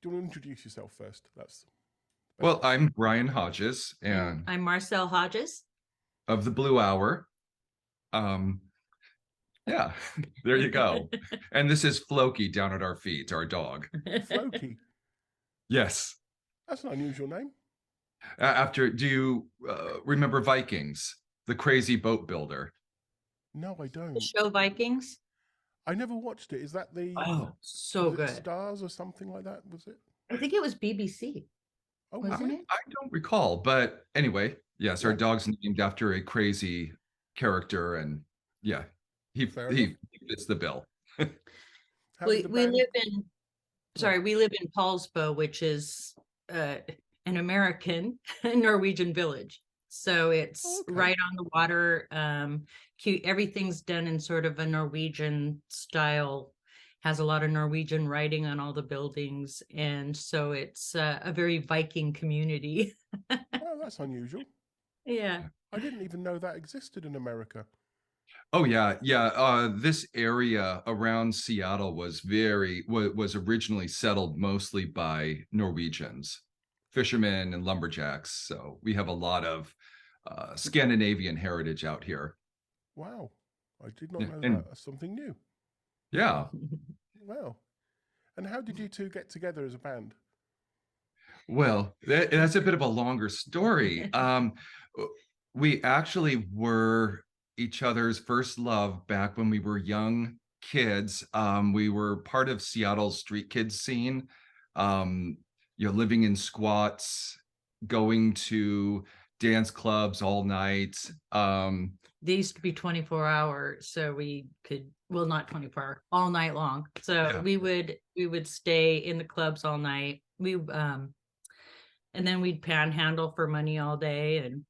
Do you want to introduce yourself first? That's the best Well, way. I'm Brian Hodges And and I'm Marcel Hodges. of the Blue Hour. Um, yeah, there you go. And this is Floki down at our feet, our dog. Floki. Yes. That's an unusual name. Do you remember Vikings, the crazy boat builder? No, I The don't. show Vikings. I never watched it. Is that the Oh, so was it good. Stars or something like that? Was it? I think it was BBC, Oh, was wasn't it? it? I don't recall, but anyway, yes, our Well, dog's named after a crazy character, and yeah, he fair enough. he fits the bill. How did We the we band? live in Oh, we live in Paulsbo, which is an American Norwegian village. So it's okay. right on the water. Cute. Everything's done in sort of a Norwegian style. Has a lot of Norwegian writing on all the buildings, and so it's a very Viking community. Oh, that's unusual. Yeah. I didn't even know that existed in America. Oh yeah, yeah. This area around Seattle was originally settled mostly by Norwegians, fishermen and lumberjacks. So we have a lot of Scandinavian heritage out here. Wow, I did not Yeah, know that. and That's something new. yeah, Wow. And how did you two get together as a band? well, that's a bit of a longer story. We actually were each other's first love back when we were young kids. We were part of Seattle's street kids scene. Um, living in squats, going to dance clubs all night. They used to be 24 hours, so we could, well, not 24 hour, all night long. So Yeah, we would stay in the clubs all night. And then we'd panhandle for money all day and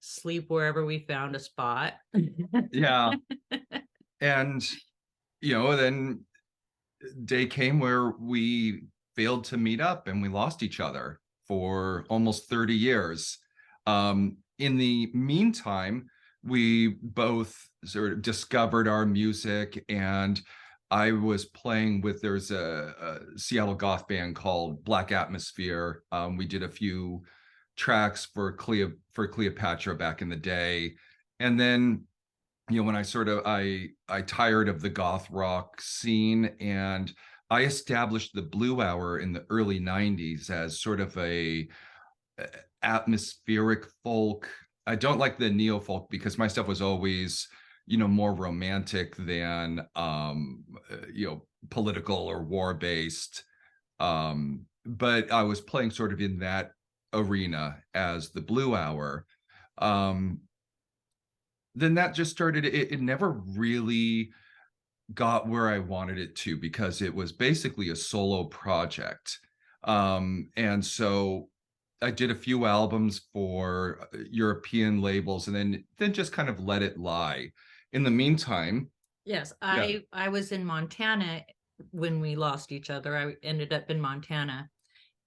sleep wherever we found a spot. yeah, and then day came where we failed to meet up and we lost each other for almost 30 years. In the meantime, we both sort of discovered our music, and I was playing with, there's a Seattle goth band called Black Atmosphere. We did a few tracks for Cleopatra back in the day. And then when I tired of the goth rock scene, and I established the Blue Hour in the early 90s as sort of a atmospheric folk. I don't like the neo folk because my stuff was always more romantic than political or war based. But I was playing sort of in that arena as the Blue Hour. um then that just started, it never really got where I wanted it to, because it was basically a solo project. And so I did a few albums for European labels, and then just kind of let it lie. In the meantime, Yes, yeah. I was in Montana when we lost each other. I ended up in Montana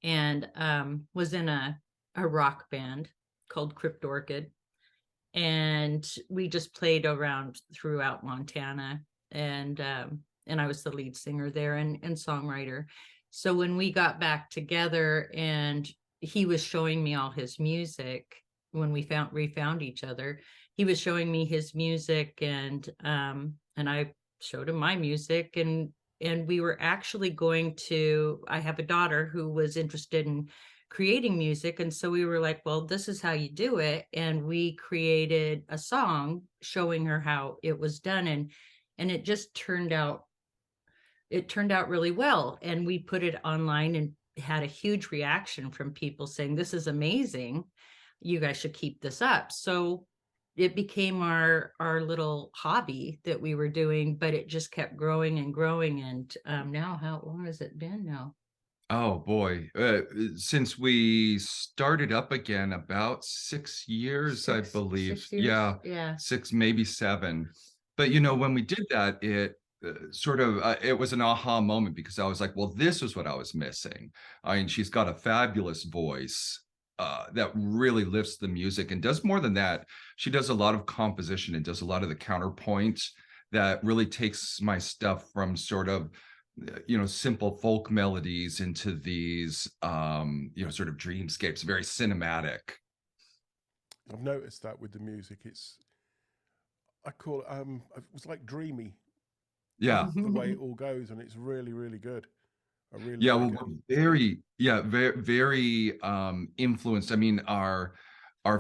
and was in a rock band called Crypt Orchid, and we just played around throughout Montana, and I was the lead singer there and songwriter. So when we got back together and he was showing me all his music, when we found each other, he was showing me his music, and I showed him my music, and we were actually going to, I have a daughter who was interested in creating music, and so we were like, well, this is how you do it, and we created a song showing her how it was done, and it turned out really well, and we put it online and had a huge reaction from people saying, this is amazing, you guys should keep this up. So it became our little hobby that we were doing, but it just kept growing and growing. And now, how long has it been now? Oh boy, since we started up again, about 6 years, I Six believe. six years, Yeah, yeah. six, maybe seven. But when we did that, it it was an aha moment, because I was like, well, this is what I was missing. I mean, she's got a fabulous voice that really lifts the music, and does more than that. She does a lot of composition and does a lot of the counterpoint that really takes my stuff from sort of simple folk melodies into these, sort of dreamscapes, very cinematic. I've noticed that with the music. I call it was like dreamy, Yeah. the way it all goes, and it's really, really good. I really Yeah, like well, it. we're very influenced. I mean, our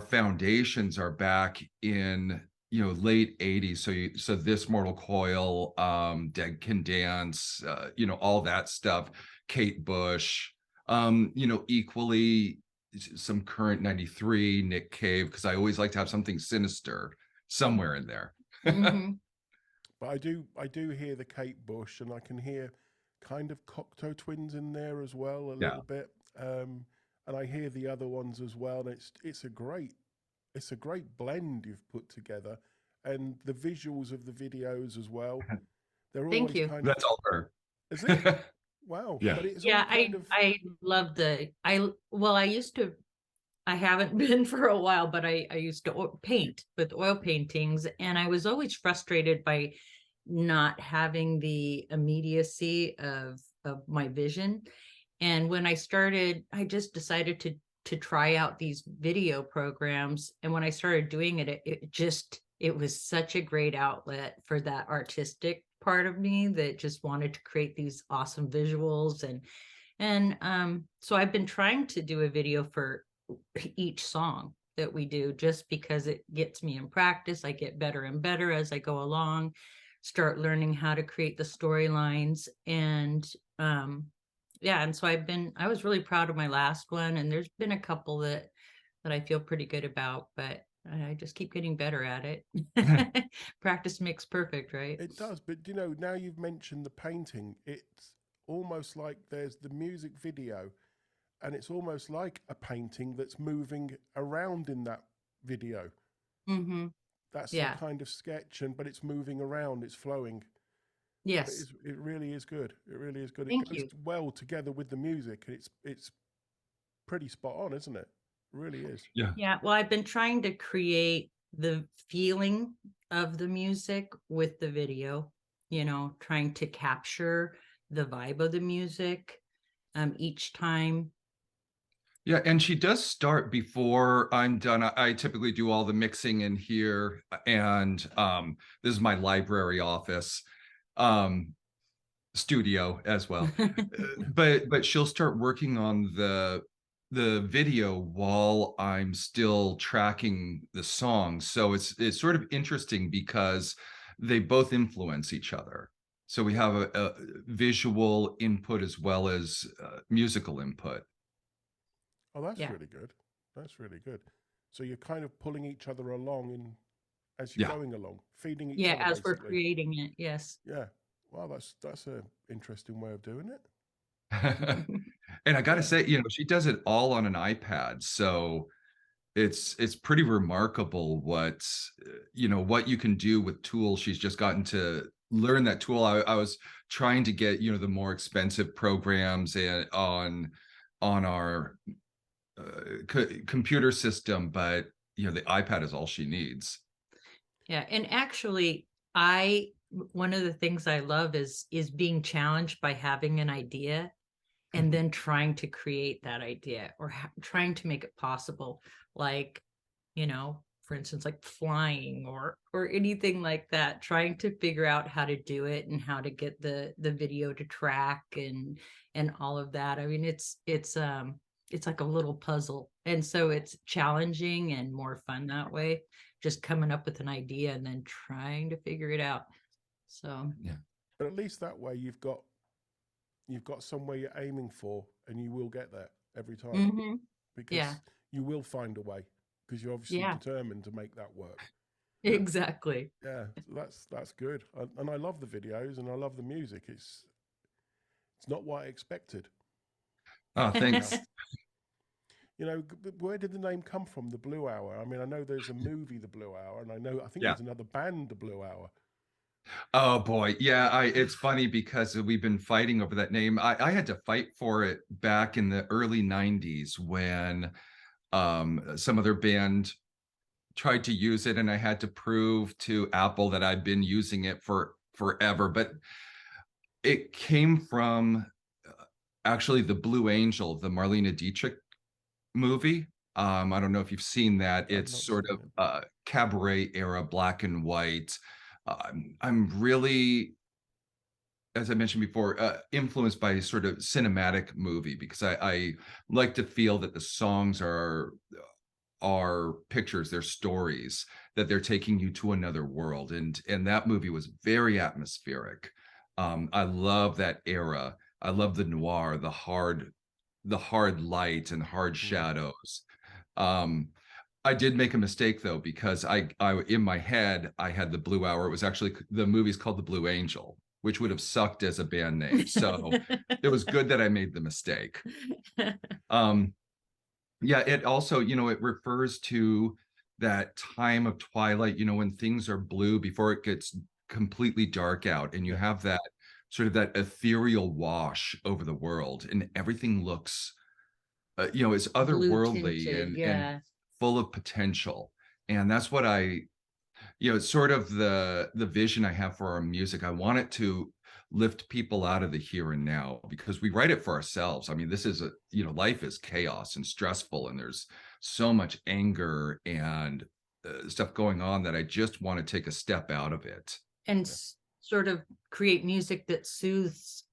foundations are back in, late 80s. So This Mortal Coil, Dead Can Dance, all that stuff, Kate Bush, equally some current 93, Nick Cave, because I always like to have something sinister somewhere in there. Mhm. But I do hear the Kate Bush, and I can hear kind of Cocteau twins in there as well, a Yeah. little bit. And I hear the other ones as well. And it's a great blend you've put together, and the visuals of the videos as well. They're Thank always you. kind of, That's all her. is it? Wow! Yeah. But it's all Yeah, kind of. I love I used to, I haven't been for a while, but I used to paint with oil paintings, and I was always frustrated by not having the immediacy of my vision. And when I started, I just decided to try out these video programs. And when I started doing it, it was such a great outlet for that artistic part of me that just wanted to create these awesome visuals. And so I've been trying to do a video for each song that we do, just because it gets me in practice. I get better and better as I go along, start learning how to create the storylines. And yeah, and so I was really proud of my last one, and there's been a couple that I feel pretty good about, but I just keep getting better at it. Practice makes perfect, right? It does, but now you've mentioned the painting, it's almost like there's the music video, and it's almost like a painting that's moving around in that video. Mm-hmm. That's the Yeah. kind of sketch, but it's moving around, it's flowing. Yes. It really is good. It really is good. It Thank goes you. well together with the music, and it's pretty spot on, isn't it? It really is. Yeah. Yeah. Well, I've been trying to create the feeling of the music with the video, trying to capture the vibe of the music each time. Yeah, and she does start before I'm done. I typically do all the mixing in here, and this is my library office, um, studio as well. But she'll start working on the video while I'm still tracking the song. So it's sort of interesting because they both influence each other. So we have a visual input as well as musical input. Oh, that's Yeah. really good. That's really good. So you're kind of pulling each other along as you're Yeah. going along, feeding each Yeah, other as we're basically. creating it. Yes. Yeah. Well, that's a interesting way of doing it. And I gotta Yeah. say, she does it all on an iPad. So it's pretty remarkable what you can do with tools. She's just gotten to learn that tool. I was trying to get, the more expensive programs on our computer system, but the iPad is all she needs. Yeah. And actually, one of the things I love is being challenged by having an idea and then trying to create that idea, or trying to make it possible. Like, for instance, like flying or anything like that, trying to figure out how to do it and how to get the video to track and all of that. I mean, it's like a little puzzle. And so it's challenging and more fun that way, just coming up with an idea and then trying to figure it out. So Yeah. But at least that way you've got somewhere you're aiming for, and you will get there every time, mhm. because Yeah, you will find a way, because you're obviously yeah, determined to make that work. exactly. Yeah, so that's good. And I love the videos, and I love the music. It's not what I expected. Oh, thanks. Where did the name come from, the Blue Hour? I mean, I know there's a movie, The Blue Hour, and I think Yeah. there's another band, The Blue Hour. Oh boy. Yeah, it's funny because we've been fighting over that name. I had to fight for it back in the early 90s when some other band tried to use it, and I had to prove to Apple that I'd been using it for forever. But it came from actually the Blue Angel, the Marlene Dietrich movie. I don't know if you've seen that. I've It's not sort seen of cabaret era, black and white. I'm really, as I mentioned before, influenced by sort of cinematic movie, because I like to feel that the songs are pictures, they're stories, that they're taking you to another world. And that movie was very atmospheric. I love that era. I love the noir, the hard light and hard shadows. Um, I did make a mistake though, because I in my head I had the Blue Hour. It was actually, the movie's called the Blue Angel, which would have sucked as a band name. So it was good that I made the mistake. Yeah, it also, it refers to that time of twilight, when things are blue before it gets completely dark out, and you have that sort of that ethereal wash over the world, and everything looks, it's Blue otherworldly tinted, and yeah. full of potential. And that's what it's sort of the vision I have for our music. I want it to lift people out of the here and now, because we write it for ourselves. I mean, this is life is chaos and stressful, and there's so much anger and stuff going on, that I just want to take a step out of it. And sort of create music that soothes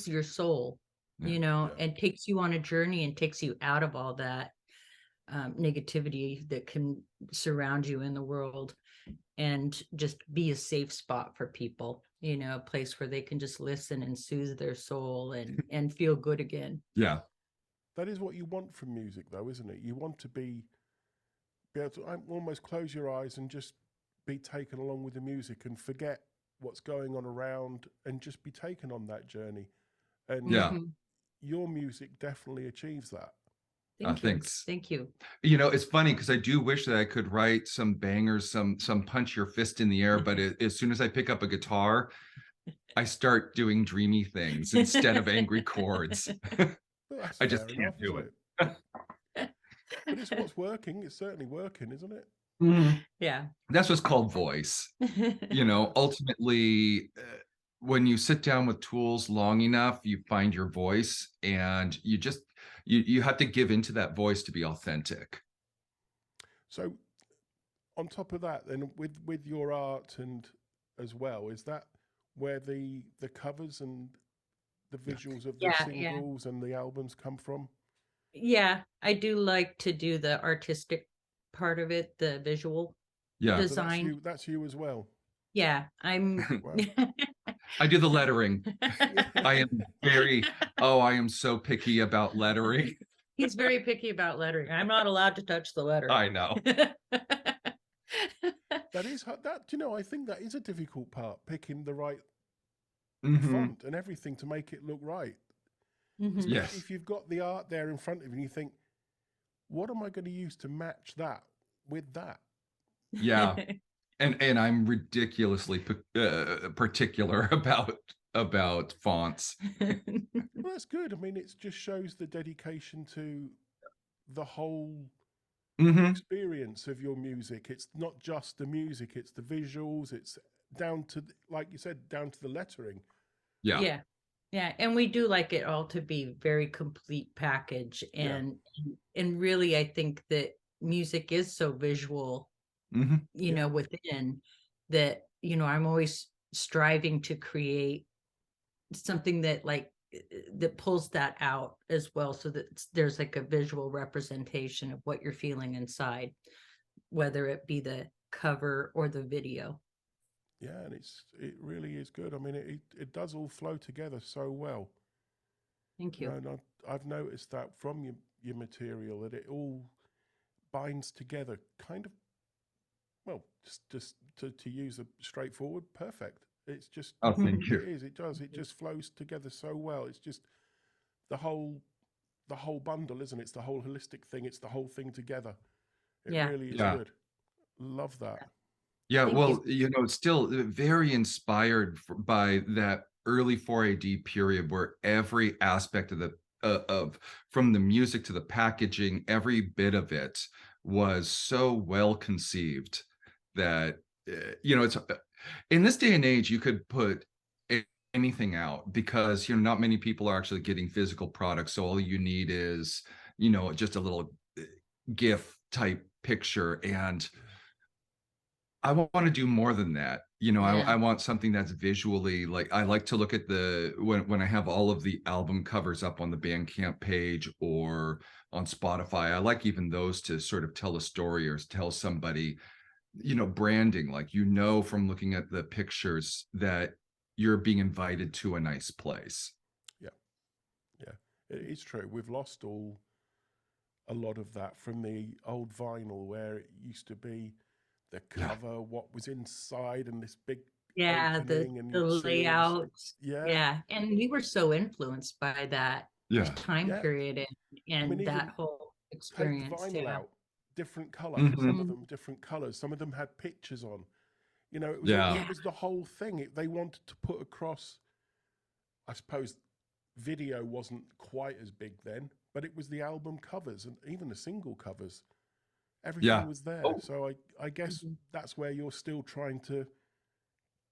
your soul, and takes you on a journey and takes you out of all that negativity that can surround you in the world, and just be a safe spot for people, a place where they can just listen and soothe their soul and feel good again. Yeah. That is what you want from music, though, isn't it? You want to be able to almost close your eyes and just be taken along with the music and forget what's going on around and just be taken on that journey. And your music definitely achieves that. Thanks. Thank you. It's funny, because I do wish that I could write some bangers, some punch your fist in the air, but as soon as I pick up a guitar, I start doing dreamy things instead of angry chords. Well, I just can't do it. But it's what's working. It's certainly working, isn't it? Mm-hmm. Yeah. That's what's called voice. Ultimately, when you sit down with tools long enough, you find your voice, and you have to give into that voice to be authentic. So on top of that, then with your art and as well, is that where the covers and the visuals of the singles and the albums come from? Yeah, I do like to do the artistic part of it, the visual design. So that's you as well. Yeah, I'm I do the lettering. I am so picky about lettering. He's very picky about lettering. I'm not allowed to touch the letter. I know. That is that. I think that is a difficult part, picking the right font and everything to make it look right. Especially if you've got the art there in front of you and you think, what am I going to use to match that with that? Yeah. And I'm ridiculously particular about fonts. Well, that's good. I mean, it just shows the dedication to the whole experience of your music. It's not just the music, it's the visuals, it's down to, like you said, down to the lettering. Yeah. And we do like it all to be very complete package. And really, I think that music is so visual, within that, I'm always striving to create something that that pulls that out as well, so that there's like a visual representation of what you're feeling inside, whether it be the cover or the video. Yeah, and it really is good. I mean, it does all flow together so well. Thank you. And I've noticed that from your material, that it all binds together kind of, well, just to use a straightforward, perfect. It's just, thank you. It does. It just flows together so well. It's just the whole bundle, isn't it? It's the whole holistic thing. It's the whole thing together. It really is good. Love that. Yeah, well, it's still very inspired by that early 4AD period, where every aspect of from the music to the packaging, every bit of it was so well conceived that it's in this day and age, you could put anything out, because not many people are actually getting physical products. So all you need is just a little GIF type picture, and I want to do more than that. I want something that's visually, like, I like to look at when I have all of the album covers up on the Bandcamp page or on Spotify. I like even those to sort of tell a story or tell somebody, branding, like, from looking at the pictures that you're being invited to a nice place. Yeah, it's true. We've lost a lot of that from the old vinyl, where it used to be the cover, what was inside, and this big opening, and the layouts. Yeah. And we were so influenced by that time period and that whole experience. Take the vinyl out, different color, some of them different colors, some of them had pictures on. It was the whole thing. They wanted to put across, I suppose video wasn't quite as big then, but it was the album covers and even the single covers. Everything was there. So I guess that's where you're still trying to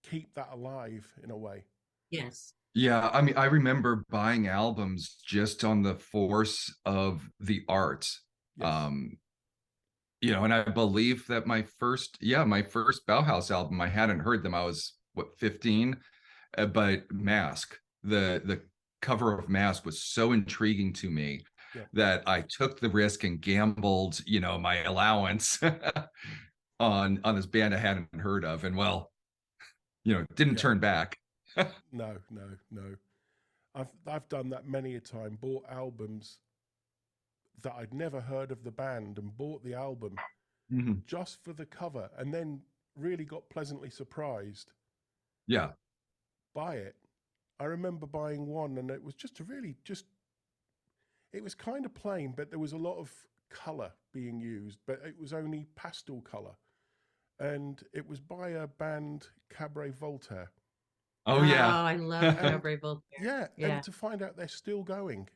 keep that alive in a way. Yes. Yeah, I mean, I remember buying albums just on the force of the art. Yes. And I believe that my first Bauhaus album, I hadn't heard them. I was 15, but Mask, the cover of Mask was so intriguing to me that I took the risk and gambled, my allowance on this band I hadn't heard of, and didn't turn back. No. I've done that many a time. Bought albums that I'd never heard of the band and bought the album just for the cover, and then really got pleasantly surprised by it. I remember buying one, and it was it was kind of plain, but there was a lot of color being used, but it was only pastel color, and it was by a band, Cabaret Voltaire. Oh yeah, I love Cabaret Voltaire. And to find out they're still going,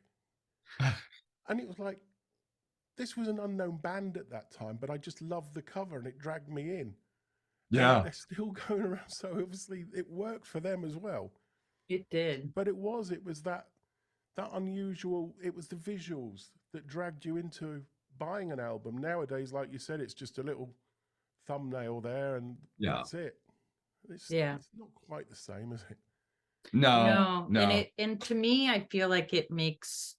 and it was like, this was an unknown band at that time, but I just loved the cover and it dragged me in. Yeah, they're still going around, so obviously it worked for them as well. It did, but it was that unusual. It was the visuals that dragged you into buying an album. Nowadays, like you said, it's just a little thumbnail there, and that's it. It's not quite the same, is it? No. And to me, I feel like it makes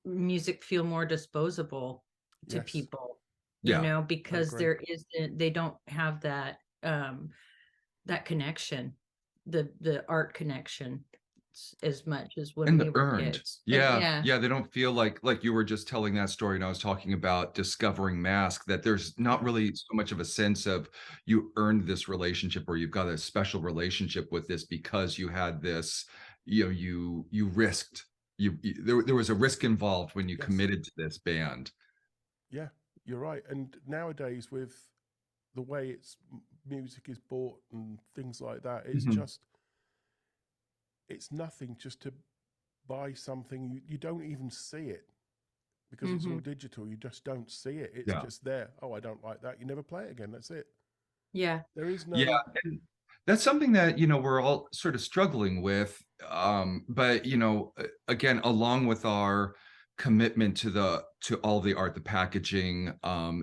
music feel more disposable to people, because they don't have that that connection, the art connection as much as when we were kids. They don't feel like you were just telling that story, and I was talking about discovering Mask, that there's not really so much of a sense of you earned this relationship, or you've got a special relationship with this because you had this, you risked, there was a risk involved when you committed to this band. Yeah, you're right. And nowadays, with the way music is bought and things like that, it's it's nothing just to buy something. You don't even see it because it's all digital. You just don't see it. It's just there. Oh, I don't like that. You never play it again. That's it. Yeah. There is no. Yeah. And that's something that, we're all sort of struggling with. But, again, along with our commitment to all the art, the packaging,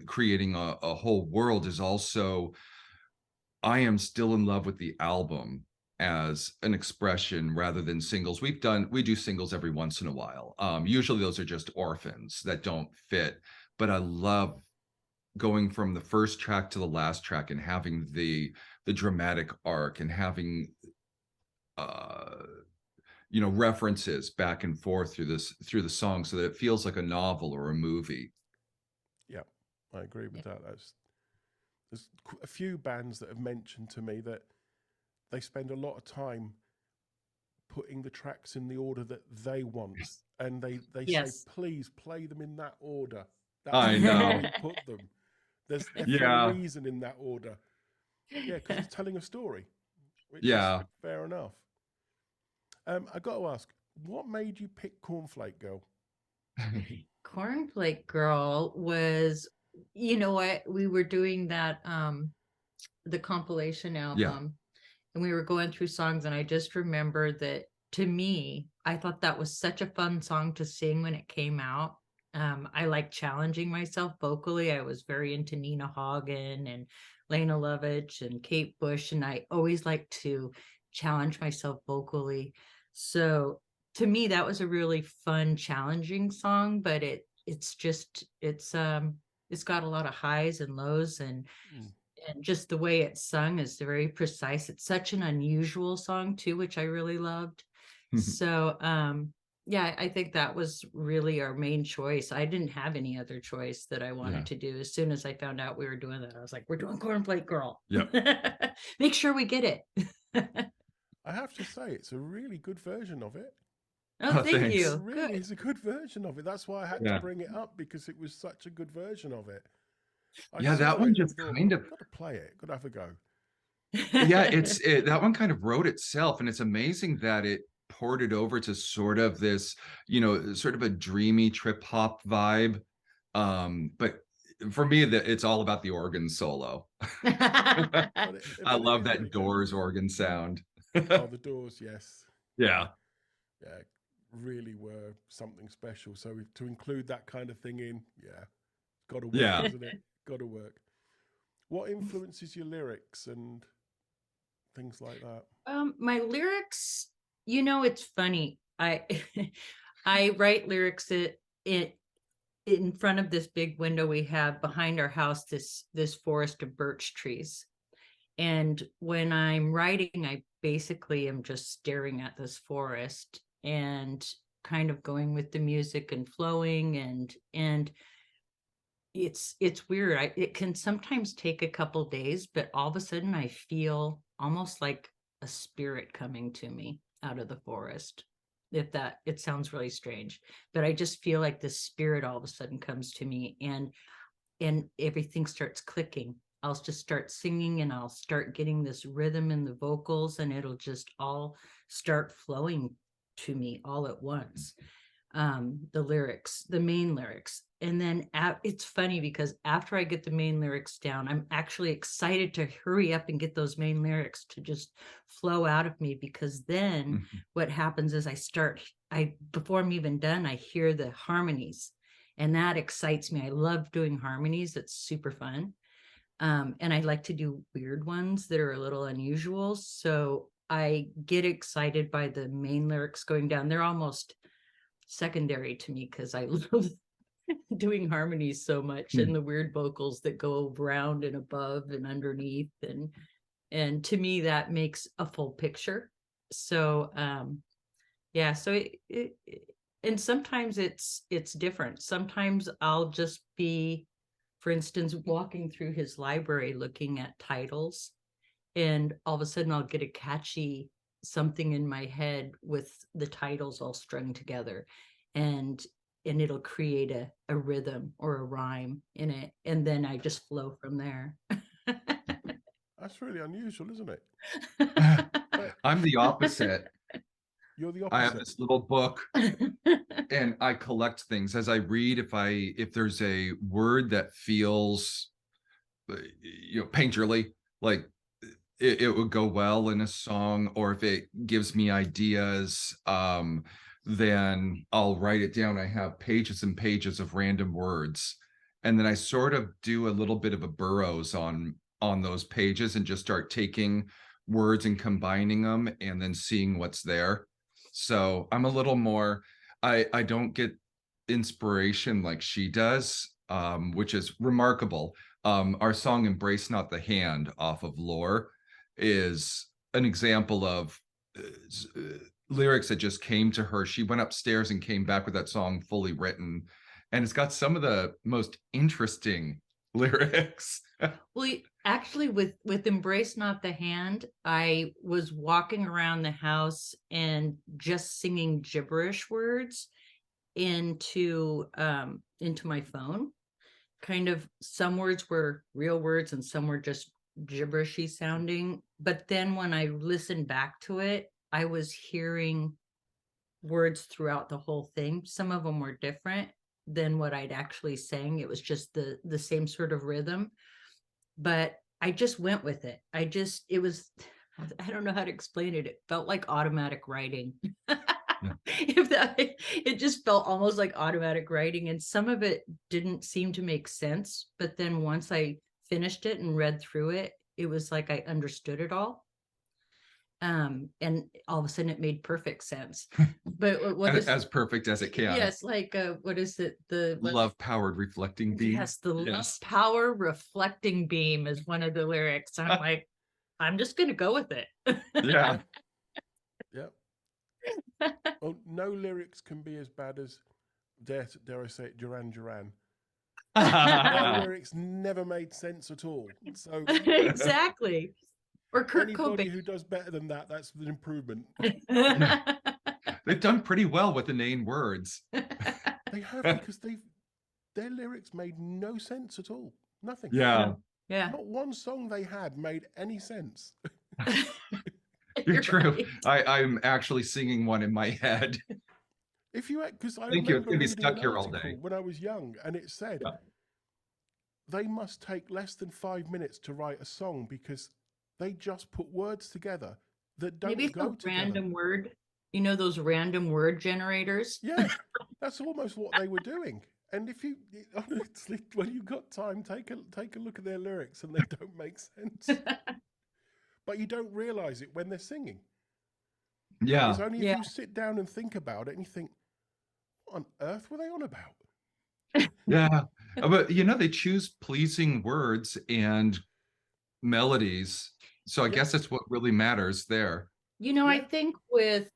creating a whole world, is also, I am still in love with the album as an expression rather than singles. We do singles every once in a while. Usually those are just orphans that don't fit, but I love going from the first track to the last track and having the dramatic arc and having references back and forth through the song, so that it feels like a novel or a movie. Yeah, I agree with that. There's a few bands that have mentioned to me that they spend a lot of time putting the tracks in the order that they want, and they say, please play them in that order. That's I know. we put them. They're for a reason in that order. Yeah, because it's telling a story. Which is fair enough. I got to ask, what made you pick Cornflake Girl? Cornflake Girl was, what we were doing that the compilation album, and we were going through songs, and I just remember that to me, I thought that was such a fun song to sing when it came out. I like challenging myself vocally. I was very into Nina Hagen and Lena Lovitch and Kate Bush, and I always like to challenge myself vocally. So to me, that was a really fun, challenging song, but it's got a lot of highs and lows, and just the way it's sung is very precise. It's such an unusual song too, which I really loved. So yeah, I think that was really our main choice. I didn't have any other choice that I wanted to do. As soon as I found out we were doing that, I was like, we're doing Cornflake Girl. Yep. Make sure we get it. I have to say, it's a really good version of it. Oh, thank thanks. you. It really Good. is a good version of it. That's why I had to bring it up, because it was such a good version of it. I Yeah, saw that one it and just thought, kind of, got to play it, got to have a go. yeah, that one kind of wrote itself, and it's amazing that it ported over to sort of this, sort of a dreamy trip hop vibe. But for me, it's all about the organ solo. I love that Doors organ sound. Oh, the Doors, yes. Yeah. Yeah, really were something special. So to include that kind of thing in, got to work, doesn't it? Got to work. What influences your lyrics and things like that? My lyrics, it's funny. I I write lyrics in front of this big window we have behind our house, this forest of birch trees. And when I'm writing, I basically am just staring at this forest and kind of going with the music and flowing, and it's weird. It can sometimes take a couple days, but all of a sudden I feel almost like a spirit coming to me out of the forest. It sounds really strange, but I just feel like the spirit all of a sudden comes to me, and everything starts clicking. I'll just start singing, and I'll start getting this rhythm in the vocals, and it'll just all start flowing to me all at once. The lyrics, the main lyrics. And then it's funny because after I get the main lyrics down, I'm actually excited to hurry up and get those main lyrics to just flow out of me, because then what happens is before I'm even done, I hear the harmonies, and that excites me. I love doing harmonies. It's super fun. And I like to do weird ones that are a little unusual. So I get excited by the main lyrics going down. They're almost secondary to me because I love doing harmonies so much, and the weird vocals that go around and above and underneath, and to me that makes a full picture. So so and sometimes it's different. Sometimes I'll just be, for instance, walking through his library looking at titles, and all of a sudden I'll get a catchy something in my head with the titles all strung together, and it'll create a rhythm or a rhyme in it, and then I just flow from there. That's really unusual, isn't it? I'm the opposite. You're the opposite. I have this little book and I collect things as I read. If there's a word that feels painterly, like it would go well in a song, or if it gives me ideas, then I'll write it down. I have pages and pages of random words, and then I sort of do a little bit of a burrows on those pages and just start taking words and combining them and then seeing what's there. So I'm a little more, I don't get inspiration like she does, which is remarkable. Our song Embrace Not the Hand off of Lore is an example of lyrics that just came to her. She went upstairs and came back with that song fully written, and it's got some of the most interesting lyrics. Well, actually, with Embrace Not the Hand, I was walking around the house and just singing gibberish words into my phone. Kind of, some words were real words and some were just gibberishy sounding. But then when I listened back to it, I was hearing words throughout the whole thing. Some of them were different than what I'd actually sang. It was just the same sort of rhythm, but I just went with it. I don't know how to explain it. It felt like automatic writing. Yeah. It just felt almost like automatic writing, and some of it didn't seem to make sense. But then once I finished it and read through it, it was like I understood it all. And all of a sudden it made perfect sense. But what is As perfect as it can. yes, like what is it? The Love powered reflecting beam. yes, the love power reflecting beam is one of the lyrics. I'm like, I'm just gonna go with it. Yeah. Yep. Well, no lyrics can be as bad as, dare I say it, Duran Duran. Their lyrics never made sense at all. So Exactly. Or Kurt anybody Cobain. who does better than that, that's an improvement. They've done pretty well with inane words. They have, because their lyrics made no sense at all. Nothing. Yeah. Yeah. Not one song they had made any sense. You're true. Right. I'm actually singing one in my head. If you, because I Thank you. It's remember gonna be reading stuck an here all article day. when I was young, and it said they must take less than 5 minutes to write a song because they just put words together that don't Maybe it's go a together. random word. You know those random word generators? Yeah, that's almost what they were doing. And if you honestly, when you've got time, take a look at their lyrics, and they don't make sense. But you don't realize it when they're singing. Yeah. It's only if you sit down and think about it and you think, what on earth were they on about? Yeah. But you know, they choose pleasing words and melodies. So I guess that's what really matters there. You know, I Yeah. think with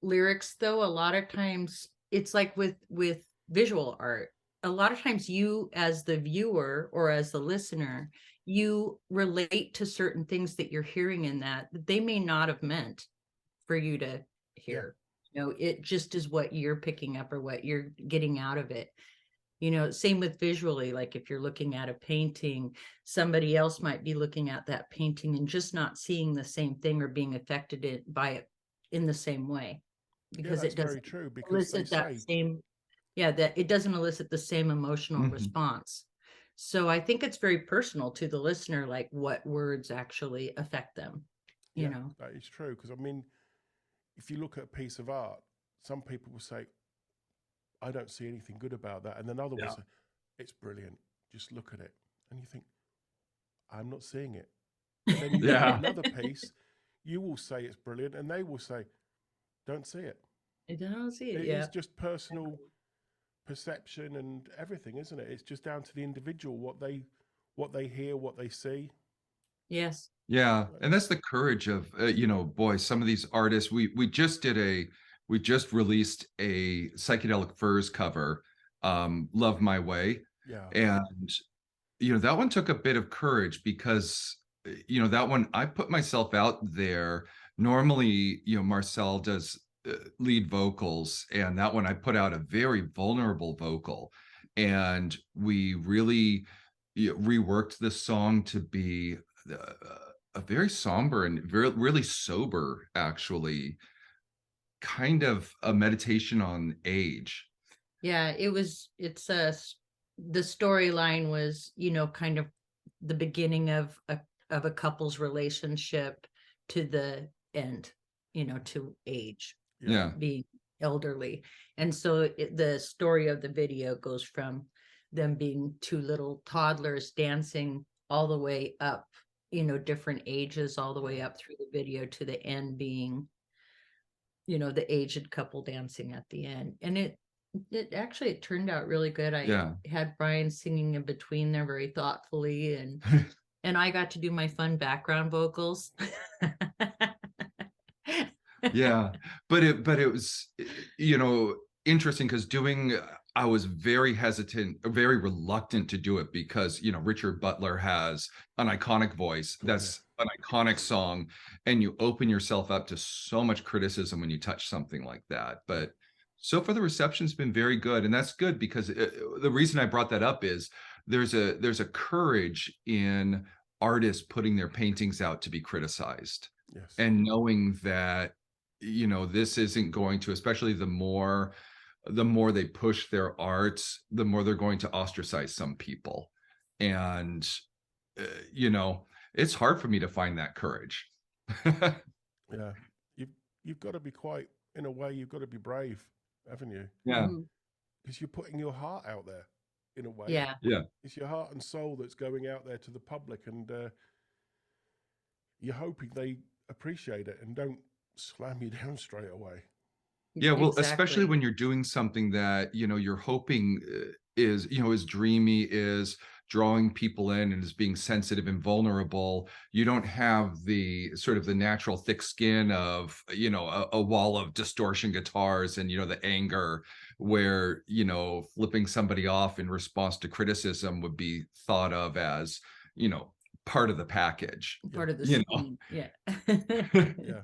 lyrics though, a lot of times it's like with visual art. A lot of times you as the viewer or as the listener, you relate to certain things that you're hearing in that they may not have meant for you to hear. You know, it just is what you're picking up or what you're getting out of it. You know, same with visually, like if you're looking at a painting, somebody else might be looking at that painting and just not seeing the same thing or being affected by it in the same way, because that's it doesn't very true, because elicit they that say, same, yeah, that it doesn't elicit the same emotional Mhm. response. So I think it's very personal to the listener, like what words actually affect them, you know. that is true. Because I mean, if you look at a piece of art, some people will say, I don't see anything good about that. And then others will say, it's brilliant. Just look at it. And you think, I'm not seeing it. And then you look Yeah. at another piece, you will say it's brilliant, and they will say, don't see it. I don't see it. It Yeah. is just personal perception and everything, isn't it? It's just down to the individual, what they hear, what they see. Yes. Yeah, and that's the courage of you know, boy, some of these artists. We just released a Psychedelic Furs cover, Love My Way, Yeah. and you know, that one took a bit of courage because you know, that one I put myself out there. Normally, you know, Marcel does lead vocals, and that one I put out a very vulnerable vocal, and we really reworked the song to be a very somber and really sober, actually, kind of a meditation on age. Yeah, it's the storyline was, you know, kind of the beginning of a couple's relationship to the end, you know, to age, Yeah. being elderly. And so the story of the video goes from them being two little toddlers dancing all the way up, you know, different ages, all the way up through the video to the end being, you know, the aged couple dancing at the end. And it actually it turned out really good. I had Brian singing in between there very thoughtfully, and I got to do my fun background vocals. Yeah, but it was, you know, interesting because I was very hesitant, very reluctant to do it because, you know, Richard Butler has an iconic voice. That's an iconic song, and you open yourself up to so much criticism when you touch something like that. But so far the reception's been very good, and that's good because the reason I brought that up is there's a courage in artists putting their paintings out to be criticized, and knowing that, you know, this isn't going to, especially the more they push their art, the more they're going to ostracize some people. And you know, it's hard for me to find that courage. Yeah, you've got to be quite, in a way, you've got to be brave, haven't you? Yeah. Because you're putting your heart out there, in a way. Yeah. Yeah. It's your heart and soul that's going out there to the public, and you're hoping they appreciate it and don't slam you down straight away. Yeah, well, Exactly. especially when you're doing something that, you're hoping is, is dreamy, is drawing people in, and is being sensitive and vulnerable. You don't have the sort of the natural thick skin of, a wall of distortion guitars and, the anger where, flipping somebody off in response to criticism would be thought of as, part of the package. Part of the scene. Yeah. Yeah.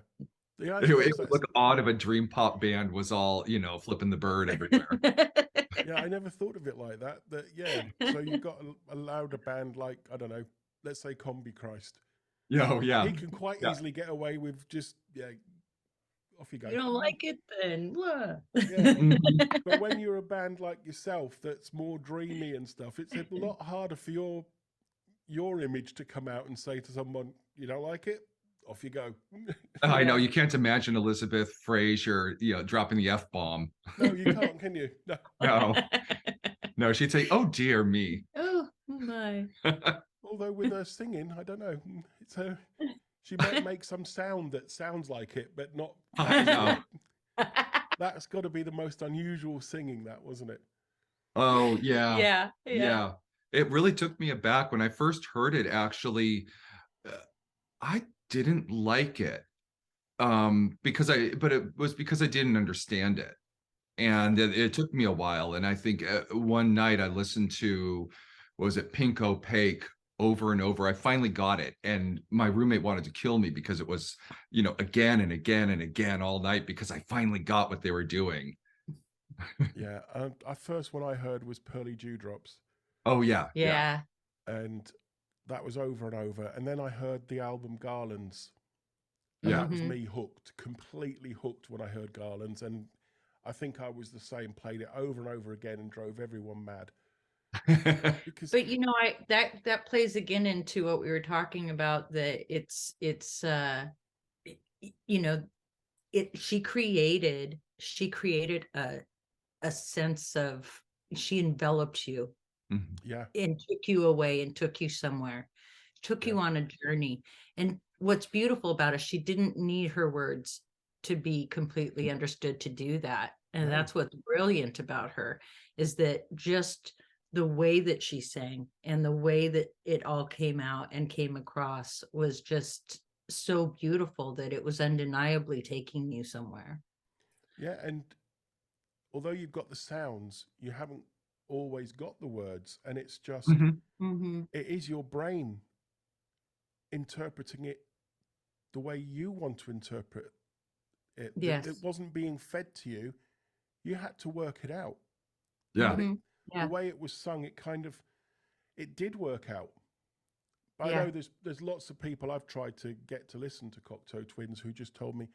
It would look odd if a dream pop band was all, flipping the bird everywhere. Yeah, I never thought of it like that. So you've got a louder band like, I don't know, let's say Combi Christ. Yeah, yeah. He can quite easily get away with just, off you go. You don't like it, then what? Yeah. But when you're a band like yourself that's more dreamy and stuff, it's a lot harder for your image to come out and say to someone, you don't like it? Off you go. I know, you can't imagine Elizabeth Fraser, dropping the F-bomb. No, you can't, can you? No. No, she'd say, "Oh dear me." Oh my. Although with her singing, I don't know. She might make some sound that sounds like it, but not. I know. That's got to be the most unusual singing, that, wasn't it? Oh yeah. Yeah. It really took me aback when I first heard it. Actually, I didn't like it but it was because I didn't understand it, and it took me a while. And I think one night I listened to, was it Pink Opaque, over and over. I finally got it, and my roommate wanted to kill me because it was, again and again and again all night, because I finally got what they were doing. Yeah, first one I heard was Pearly Dewdrops. Oh yeah. And that was over and over. And then I heard the album Garlands. Yeah. That was me hooked, completely hooked when I heard Garlands. And I think I was the same, played it over and over again and drove everyone mad. But that plays again into what we were talking about, that she created a sense of, she enveloped you. Yeah. And took you away and took you somewhere, took you on a journey. And what's beautiful about it, she didn't need her words to be completely understood to do that. And that's what's brilliant about her, is that just the way that she sang and the way that it all came out and came across was just so beautiful that it was undeniably taking you somewhere. Yeah. And although you've got the sounds, you haven't always got the words, and it's just it is your brain interpreting it the way you want to interpret it. Yes. It wasn't being fed to you. You had to work it out. Yeah. The way it was sung, it did work out. But I know there's lots of people I've tried to get to listen to Cocteau Twins who just told me,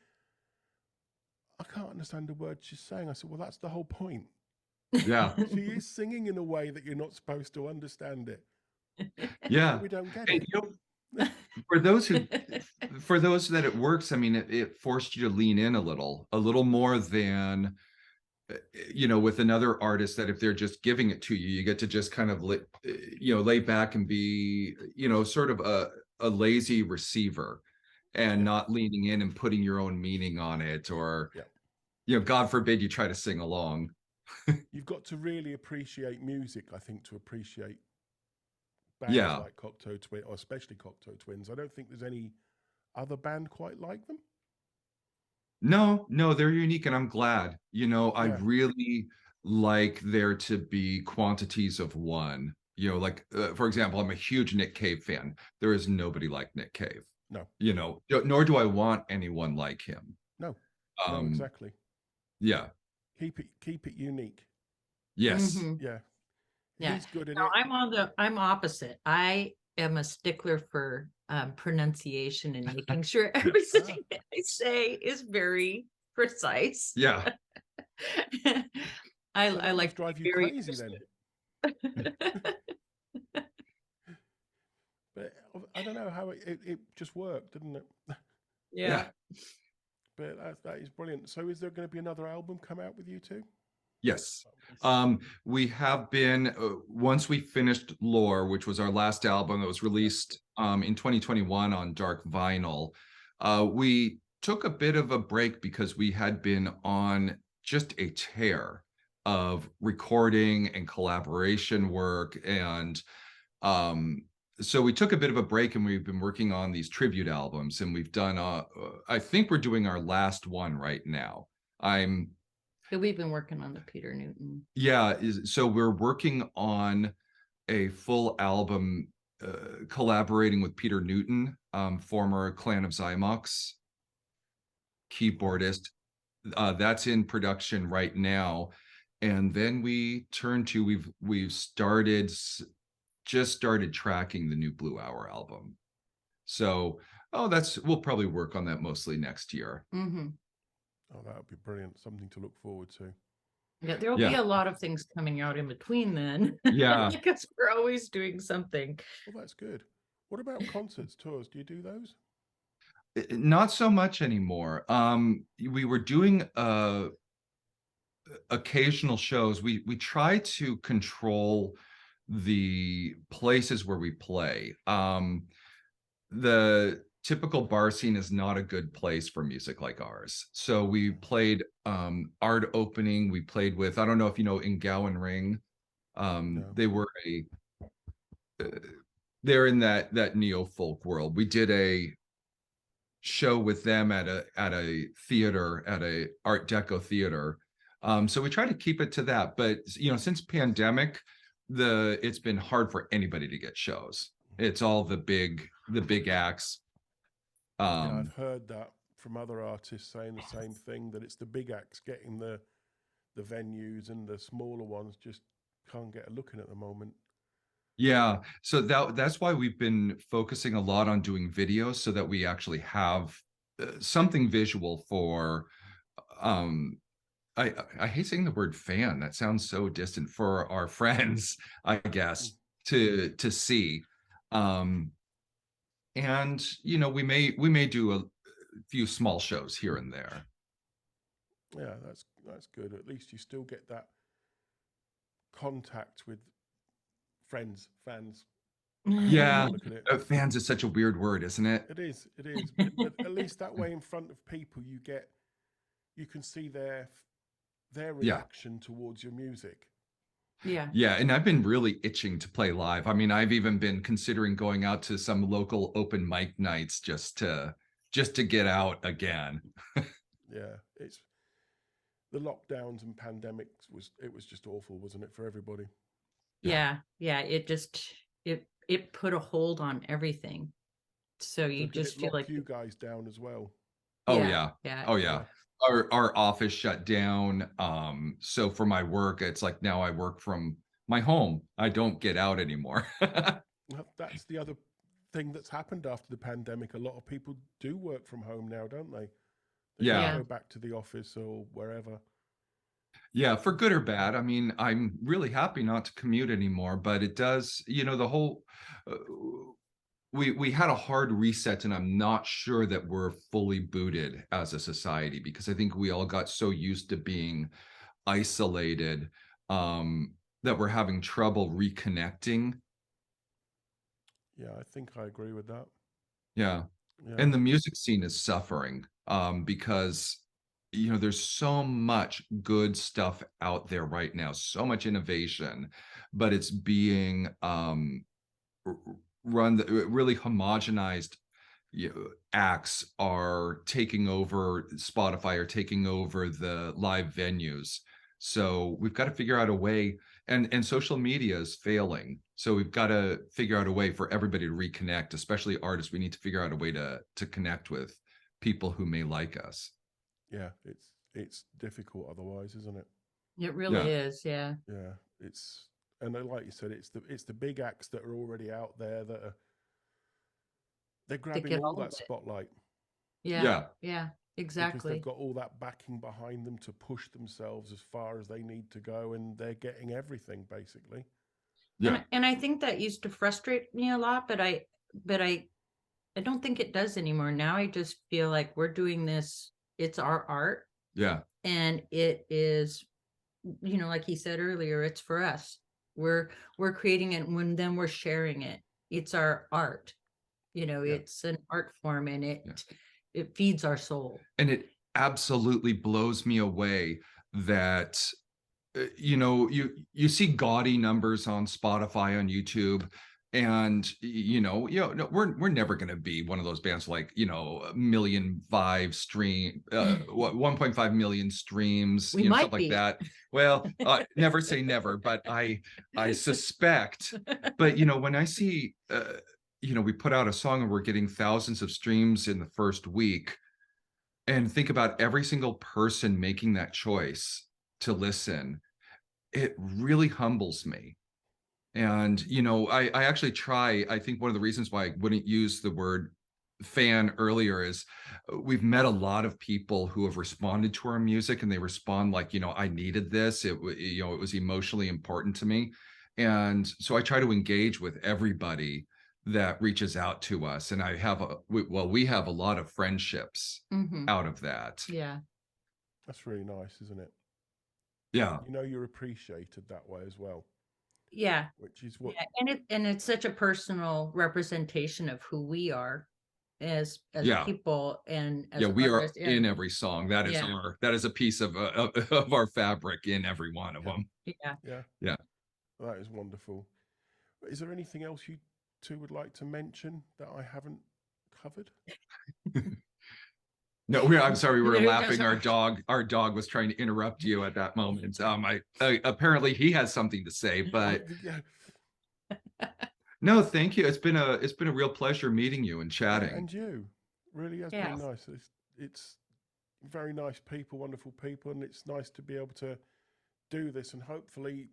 I can't understand the words she's saying. I said, well, that's the whole point. Yeah. She is singing in a way that you're not supposed to understand it. Yeah. We don't get it. For those that it works, I mean, it forced you to lean in a little more than, with another artist, that if they're just giving it to you, you get to just kind of lay back and be, sort of a lazy receiver, and not leaning in and putting your own meaning on it, or, God forbid you try to sing along. You've got to really appreciate music, I think, to appreciate bands like Cocteau Twins, or especially Cocteau Twins. I don't think there's any other band quite like them. No, they're unique, and I'm glad. I really like there to be quantities of one. Like, for example, I'm a huge Nick Cave fan. There is nobody like Nick Cave. No. Nor do I want anyone like him. No. No, exactly. Yeah. Keep it unique. Yes. Yeah. Yeah. He's good at it. I'm opposite. I am a stickler for pronunciation and making sure everything I say is very precise. Yeah. I like drive you crazy then. But I don't know how it just worked, didn't it? Yeah. But that is brilliant. So is there going to be another album come out with you two? Yes. We have been, once we finished Lore, which was our last album that was released in 2021 on dark vinyl, we took a bit of a break because we had been on just a tear of recording and collaboration work. And so we took a bit of a break, and we've been working on these tribute albums, and we've done, I think we're doing our last one right now. We've been working on the Peter Newton. Yeah, so we're working on a full album collaborating with Peter Newton, former Clan of Zymox keyboardist. That's in production right now. And then we've just started tracking the new Blue Hour album. So, we'll probably work on that mostly next year. Mm-hmm. Oh, that would be brilliant. Something to look forward to. Yeah, there will be a lot of things coming out in between then. Yeah. Because we're always doing something. Well, that's good. What about concerts, tours? Do you do those? Not so much anymore. We were doing occasional shows. We try to control the places where we play. The typical bar scene is not a good place for music like ours. So we played Art Opening. We played with, I don't know if you know, In Gowan Ring. No. They're in that neo folk world. We did a show with them at a theater, at a Art Deco theater. So we try to keep it to that. But since pandemic, it's been hard for anybody to get shows. It's all the big acts. Yeah, I've heard that from other artists saying the same thing, that it's the big acts getting the venues, and the smaller ones just can't get a look in at the moment. Yeah, so that's why we've been focusing a lot on doing videos, so that we actually have something visual for I hate saying the word fan. That sounds so distant, for our friends, I guess, to see. And we may do a few small shows here and there. Yeah, that's good. At least you still get that contact with friends, fans. Yeah, Look at it. fans is such a weird word, isn't it? It is. But at least that way, in front of people, you can see their reaction towards your music. Yeah. Yeah, and I've been really itching to play live. I mean, I've even been considering going out to some local open mic nights just to get out again. Yeah, it's the lockdowns and pandemics it was just awful, wasn't it, for everybody? Yeah. It put a hold on everything. So you just feel like you guys down as well. Oh yeah. Yeah. Oh yeah. Our office shut down. So for my work, it's like now I work from my home. I don't get out anymore. That's the other thing that's happened after the pandemic. A lot of people do work from home now, don't they? They don't go back to the office or wherever. Yeah, for good or bad. I mean, I'm really happy not to commute anymore, but it does, the whole we had a hard reset, and I'm not sure that we're fully booted as a society, because I think we all got so used to being isolated that we're having trouble reconnecting. Yeah, I think I agree with that. Yeah. And the music scene is suffering because there's so much good stuff out there right now, so much innovation, but it's being run, really homogenized acts are taking over. Spotify are taking over the live venues. So we've got to figure out a way, and social media is failing. So we've got to figure out a way for everybody to reconnect, especially artists. We need to figure out a way to connect with people who may like us. Yeah, it's difficult otherwise, isn't it? It really is. Yeah. Yeah, and like you said, it's the big acts that are already out there that they're grabbing all that spotlight. Yeah, exactly. Because they've got all that backing behind them to push themselves as far as they need to go, and they're getting everything basically. Yeah. And I think that used to frustrate me a lot, but but I don't think it does anymore. Now I just feel like we're doing this, it's our art, Yeah. and it is, like he said earlier, it's for us. We're creating it, when then we're sharing it. It's our art. It's an art form, and it feeds our soul. And it absolutely blows me away that you see gaudy numbers on Spotify, on YouTube, and no, we're never going to be one of those bands like 1.5 million stream 1.5 million streams, We stuff might like be. that. Well, never say never, but I suspect. But when I see we put out a song and we're getting thousands of streams in the first week, and think about every single person making that choice to listen, it really humbles me. And I actually try. I think one of the reasons why I wouldn't use the word fan earlier is we've met a lot of people who have responded to our music, and they respond like, I needed this. It was emotionally important to me. And so I try to engage with everybody that reaches out to us. And we have a lot of friendships out of that. Yeah. That's really nice, isn't it? Yeah. You're appreciated that way as well. Yeah. Which is what. Yeah. And it's such a personal representation of who we are as people, and as we are artists, in every song. That is that is a piece of our fabric in every one of them. Yeah. Well, that is wonderful. Is there anything else you two would like to mention that I haven't covered? No, I'm sorry. We were laughing. Our dog was trying to interrupt you at that moment. Apparently he has something to say, but no, thank you. It's been a real pleasure meeting you and chatting. And you really has been nice. It's very nice people, wonderful people, and it's nice to be able to do this and hopefully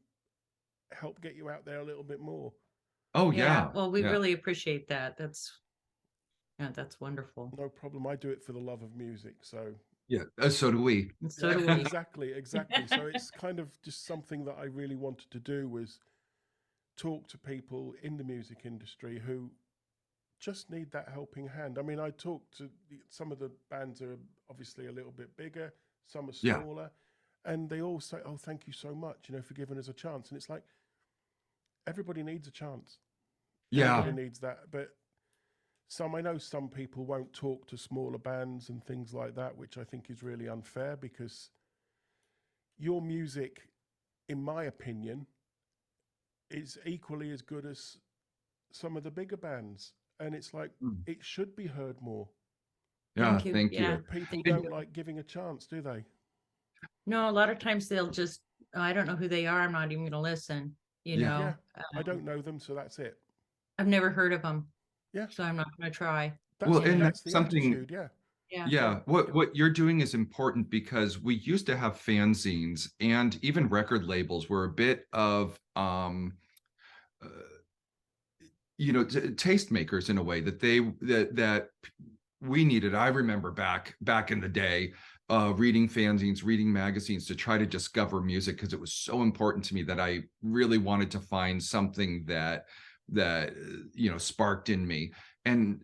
help get you out there a little bit more. Oh yeah. Well, we really appreciate that. That's wonderful. No problem. I do it for the love of music. So so do we. So do we. Exactly. So it's kind of just something that I really wanted to do, was talk to people in the music industry who just need that helping hand. I mean, I talk to some of the bands are obviously a little bit bigger, some are smaller, and they all say, "Oh, thank you so much, for giving us a chance." And it's like, everybody needs a chance. Everybody needs that. But I know some people won't talk to smaller bands and things like that, which I think is really unfair, because your music, in my opinion, is equally as good as some of the bigger bands. And it's like, it should be heard more. Yeah, thank you. People don't like giving a chance, do they? No, a lot of times they'll just, I don't know who they are, I'm not even going to listen. I don't know them, so that's it. I've never heard of them. Yeah. So I'm not going to try. That's something. Attitude, Yeah. What you're doing is important, because we used to have fanzines, and even record labels were a bit of tastemakers in a way that we needed. I remember back in the day, reading fanzines, reading magazines to try to discover music, because it was so important to me that I really wanted to find something that sparked in me. And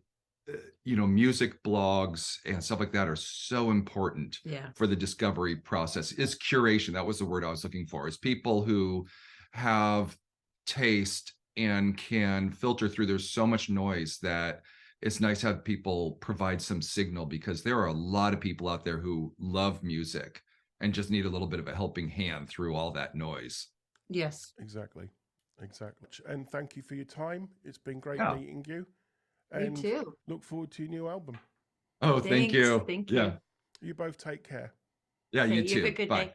music blogs and stuff like that are so important for the discovery process. Is curation. That was the word I was looking for. Is people who have taste and can filter through. There's so much noise that it's nice to have people provide some signal, because there are a lot of people out there who love music and just need a little bit of a helping hand through all that noise. Yes. Exactly. And thank you for your time. It's been great meeting you. And you too. Look forward to your new album. Oh, thank you. Thank you. You both take care. Yeah, you too. You have a good day.